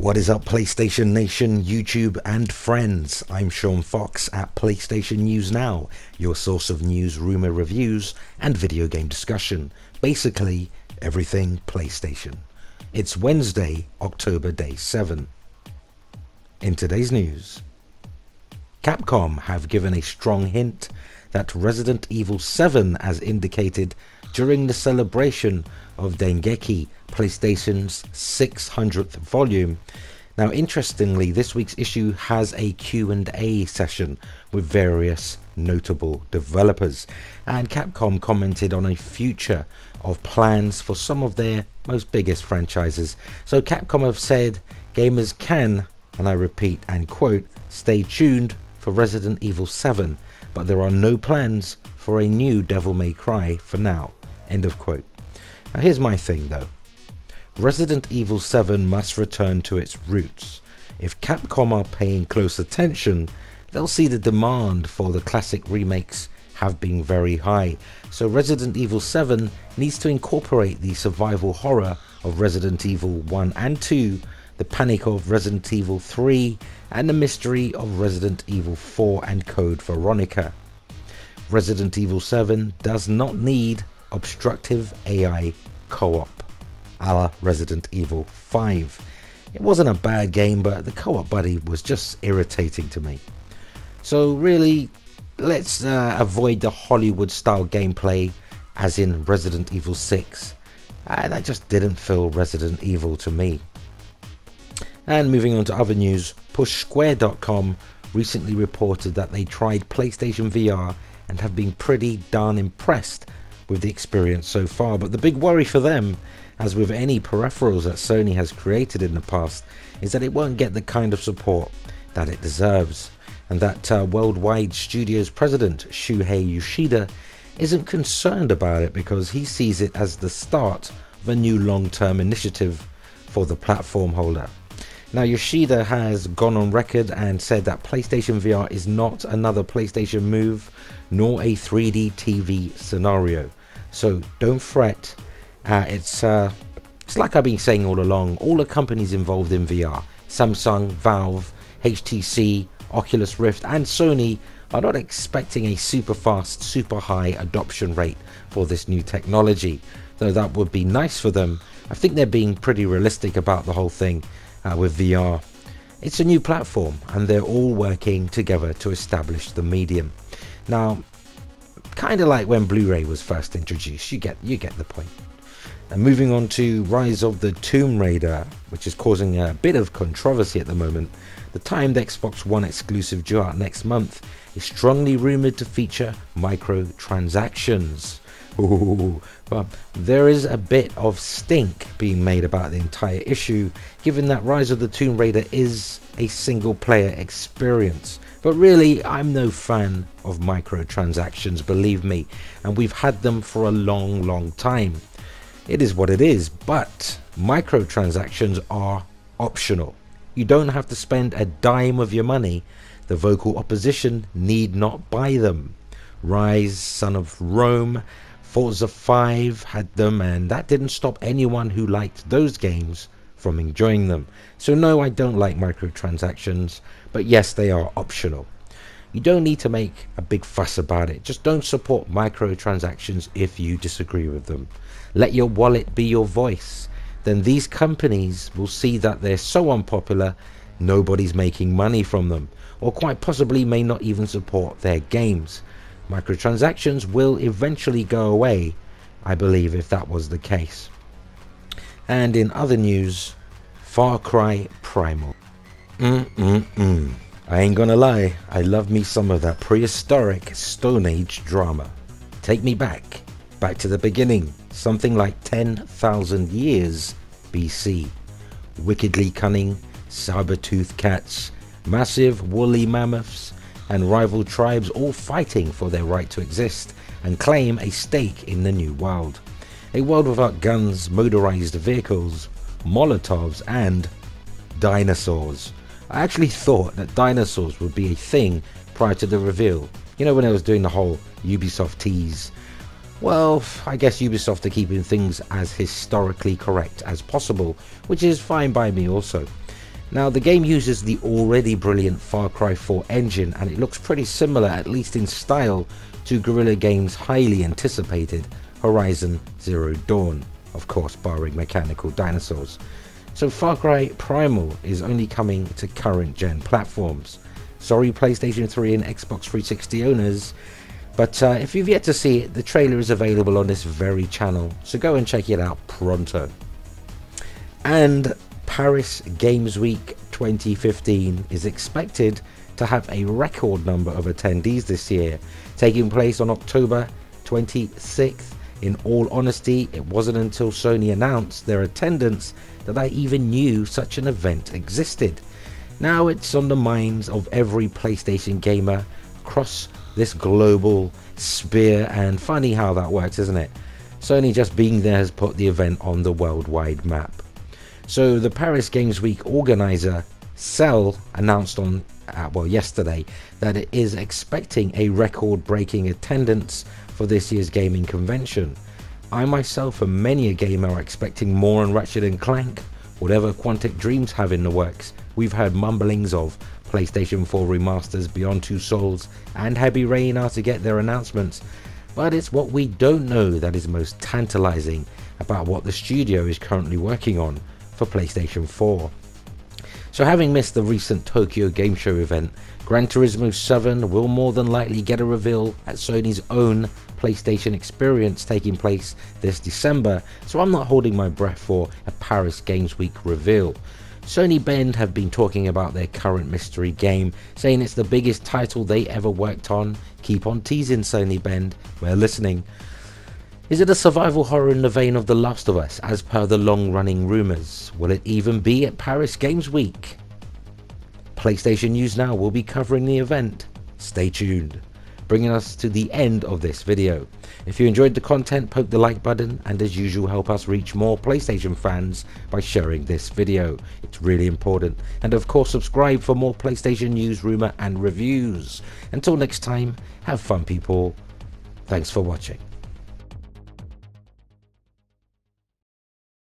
What is up, PlayStation Nation, YouTube and friends? I'm Sean Fox at PlayStation News Now, your source of news, rumor, reviews and video game discussion. Basically, everything PlayStation. It's Wednesday, October day 7. In today's news, Capcom have given a strong hint that Resident Evil 7, as indicated during the celebration of Dengeki, PlayStation's 600th volume. Now, interestingly, this week's issue has a Q&A session with various notable developers, and Capcom commented on a future of plans for some of their most biggest franchises. So Capcom have said gamers can, and I repeat and quote, stay tuned for Resident Evil 7, but there are no plans for a new Devil May Cry for now, end of quote. Now here's my thing though. Resident Evil 7 must return to its roots. If Capcom are paying close attention, they'll see the demand for the classic remakes have been very high. So Resident Evil 7 needs to incorporate the survival horror of Resident Evil 1 and 2, the panic of Resident Evil 3, and the mystery of Resident Evil 4 and Code Veronica. Resident Evil 7 does not need obstructive AI co-op, a la Resident Evil 5. It wasn't a bad game, but the co-op buddy was just irritating to me. So really, let's avoid the Hollywood style gameplay as in Resident Evil 6. That just didn't feel Resident Evil to me. And moving on to other news, PushSquare.com recently reported that they tried PlayStation VR and have been pretty darn impressed with the experience so far. But the big worry for them, as with any peripherals that Sony has created in the past, is that it won't get the kind of support that it deserves, and that Worldwide Studios president Shuhei Yoshida isn't concerned about it because he sees it as the start of a new long-term initiative for the platform holder. Now, Yoshida has gone on record and said that PlayStation VR is not another PlayStation Move nor a 3D TV scenario. So don't fret. It's like I've been saying all along, all the companies involved in VR, Samsung, Valve, HTC, Oculus Rift and Sony, are not expecting a super fast, super high adoption rate for this new technology. Though that would be nice for them, I think they're being pretty realistic about the whole thing with VR. It's a new platform and they're all working together to establish the medium. Now, kind of like when Blu-ray was first introduced, you get the point. And moving on to Rise of the Tomb Raider, which is causing a bit of controversy at the moment. The timed Xbox One exclusive due out next month is strongly rumored to feature microtransactions. Ooh, but there is a bit of stink being made about the entire issue, given that Rise of the Tomb Raider is a single player experience. But really, I'm no fan of microtransactions, believe me, and we've had them for a long time. It is what it is, but microtransactions are optional. You don't have to spend a dime of your money. The vocal opposition need not buy them. Rise, Son of Rome, Forza 5 had them, and that didn't stop anyone who liked those games from enjoying them. So no, I don't like microtransactions, but yes, they are optional. You don't need to make a big fuss about it. Just don't support microtransactions if you disagree with them. Let your wallet be your voice. Then these companies will see that they're so unpopular, nobody's making money from them, or quite possibly may not even support their games. Microtransactions will eventually go away, I believe, if that was the case. And in other news, Far Cry Primal. I ain't gonna lie, I love me some of that prehistoric Stone Age drama. Take me back to the beginning, something like 10,000 years BC. Wickedly cunning, saber-toothed cats, massive woolly mammoths, and rival tribes all fighting for their right to exist and claim a stake in the new world. A world without guns, motorized vehicles, Molotovs, and dinosaurs. I actually thought that dinosaurs would be a thing prior to the reveal. You know, when I was doing the whole Ubisoft tease. Well, I guess Ubisoft are keeping things as historically correct as possible, which is fine by me also. Now the game uses the already brilliant Far Cry 4 engine, and it looks pretty similar, at least in style, to Guerrilla Games' highly anticipated Horizon Zero Dawn, of course barring mechanical dinosaurs. So Far Cry Primal is only coming to current gen platforms. Sorry PlayStation 3 and Xbox 360 owners, but if you've yet to see it, the trailer is available on this very channel, so go and check it out pronto. And Paris Games Week 2015 is expected to have a record number of attendees this year, taking place on October 26th. In all honesty, it wasn't until Sony announced their attendance that I even knew such an event existed. Now it's on the minds of every PlayStation gamer across this global sphere, and funny how that works, isn't it? Sony just being there has put the event on the worldwide map. So the Paris Games Week organizer Cell announced on yesterday that it is expecting a record-breaking attendance for this year's gaming convention. I myself and many a gamer are expecting more on Ratchet & Clank, whatever Quantic Dreams have in the works. We've heard mumblings of PlayStation 4 remasters, Beyond Two Souls and Heavy Rain are to get their announcements, but it's what we don't know that is most tantalizing about what the studio is currently working on for PlayStation 4. So having missed the recent Tokyo Game Show event, Gran Turismo 7 will more than likely get a reveal at Sony's own PlayStation Experience taking place this December, so I'm not holding my breath for a Paris Games Week reveal. Sony Bend have been talking about their current mystery game, saying it's the biggest title they ever worked on. Keep on teasing, Sony Bend, we're listening. Is it a survival horror in the vein of The Last of Us, as per the long-running rumours? Will it even be at Paris Games Week? PlayStation News Now will be covering the event. Stay tuned. Bringing us to the end of this video. If you enjoyed the content, poke the like button, and as usual help us reach more PlayStation fans by sharing this video. It's really important. And of course subscribe for more PlayStation news, rumour and reviews. Until next time, have fun people. Thanks for watching.